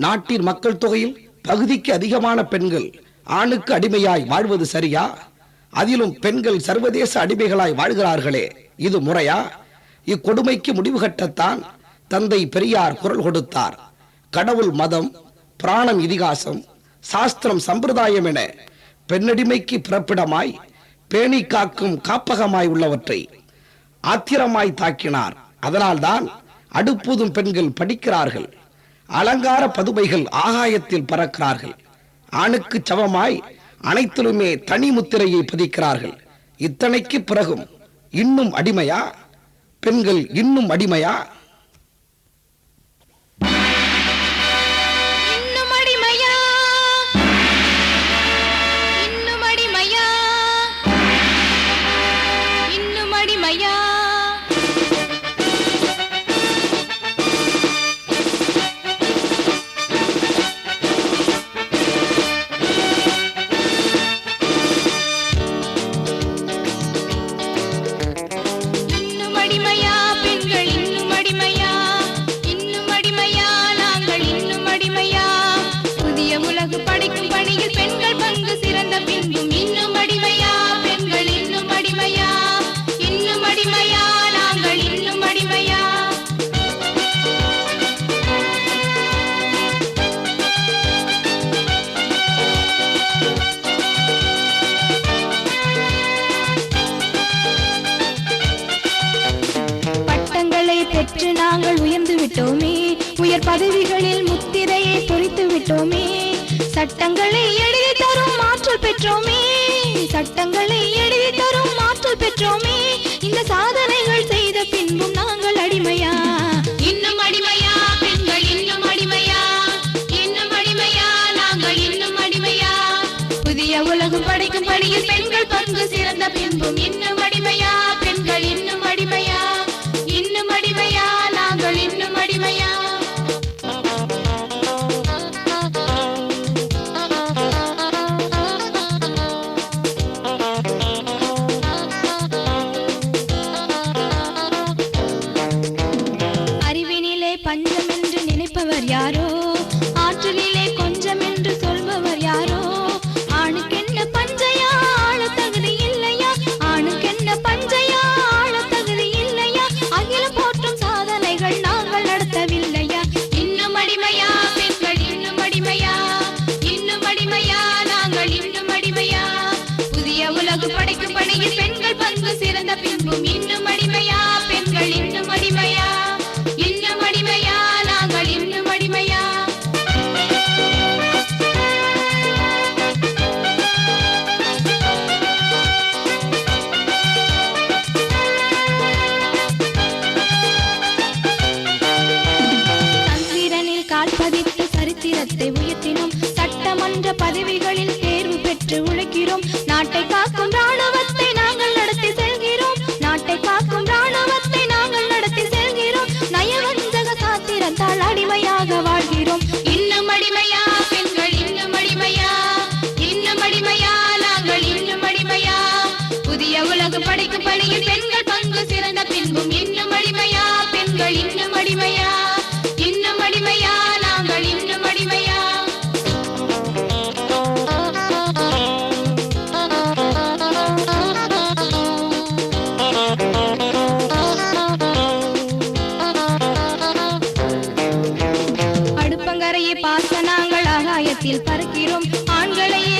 நாட்டின் மக்கள் தொகையில் பகுதிக்கு அதிகமான பெண்கள் ஆணுக்கு அடிமையாய் வாழ்வது சரியா? அதிலும் பெண்கள் சர்வதேச அடிமைகளாய் வாழ்கிறார்களே, இது முறையா? இக்கொடுமைக்கு முடிவு கட்டத்தான் தந்தை பெரியார் குரல் கொடுத்தார். கடவுள், மதம், பிராணம், இதிகாசம், சாஸ்திரம், சம்பிரதாயம் என பெண்ணடிமைக்கு பிறப்பிடமாய் பேணி காக்கும் காப்பகமாய் உள்ளவற்றை ஆத்திரமாய் தாக்கினார். அதனால்தான் அடுப்பூதும் பெண்கள் படிக்கிறார்கள், அலங்கார பதுமைகள் ஆகாயத்தில் பறக்கிறார்கள், ஆணுக்கு சமமாய் அனைத்திலுமே தனி முத்திரையை பதிக்கிறார்கள். இத்தனைக்கு பிறகும் இன்னும் அடிமையா? பெண்கள் இன்னும் அடிமையா? பெற்று நாங்கள் உயர்ந்து விட்டோமே, உயர் பதவிகளில் முத்திரையை பொறித்து விட்டோமே, சட்டங்களை எழுதி தரும் ஆற்றல் பெற்றோமே, சட்டங்களை எழுதி தரும் ஆற்றல் பெற்றோமே. இந்த சாதனைகள் செய்த பின்பும் நாங்கள் அடிமையா? இன்னும் அடிமையா? பெண்கள் இன்னும் அடிமையா? இன்னும் அடிமையா? நாங்கள் இன்னும் அடிமையா? புதிய உலகம் படைக்கும் பணியில் பெண்கள் பங்கு சிறந்த பின்பும் இன்னும் அடிமையா? பெண்கள் இன்னும் அடிமையா? இன்னும் அடிமையா? நாங்கள் இன்னும் அடிமையா? அறிவினிலே பஞ்சம் என்று நினைப்பவர் யாரோ, ஆற்றலிலே கொஞ்சம் என்று சொல்பவர் யாரோ. ஆணுக்கென்ன பஞ்சையா, ஆள தகுதி இல்லையா? ஆணுக்கென்ன பஞ்சையா, ஆள தகுதி இல்லையா? அகிலம் போற்றும் சாதனைகள் நாங்கள் நடத்தவில்லையா? இன்னும் அடிமையா? பெண்கள் இன்னும் அடிமையா? இன்னும் அடிமையா? நாங்கள் இன்னும் அடிமையா? புதிய உலகு படைக்கும் பணியில் பெண்கள் பங்கு சிறந்த பின்பும் இன்னும் அடிமையா? பெண்கள் இன்னும் அடிமையா? இன்னும் அடிமையா? நாங்கள் இன்னும் அடிமையா? சந்திரனில் கால் பதித்து சரித்திரத்தை உயர்த்தினோம், சட்டமன்ற பதவிகளில் தேர்வு பெற்று உழைக்கிறோம். நாட்டை காக்கும் ராணுவத்தை நாங்கள் நடத்தி செல்கிறோம், நாட்டை காக்கும் ராணுவத்தை நாங்கள் நடத்தி செல்கிறோம். நயவஞ்சக சாத்திரத்தால் அடிமையாக வாழ்கிறோம். இன்னும் அடிமையா? பெண்கள் இன்னும் அடிமையா? இன்னும் அடிமையா? நாங்கள் இன்னும் அடிமையா? புதிய உலகு படைக்கும் பணியில் பெண்கள் பங்கு சிறந்த பின்பும் இன்னும் அடிமையா? பெண்கள் இன்னும் அடிமையா? இன்னும் அடிமையா? நாங்கள் இன்னும் அடிமையா? அடுப்பங்கரையை பார்த்த நாங்கள் ஆகாயத்தில் பறக்கிறோம், ஆண்களையே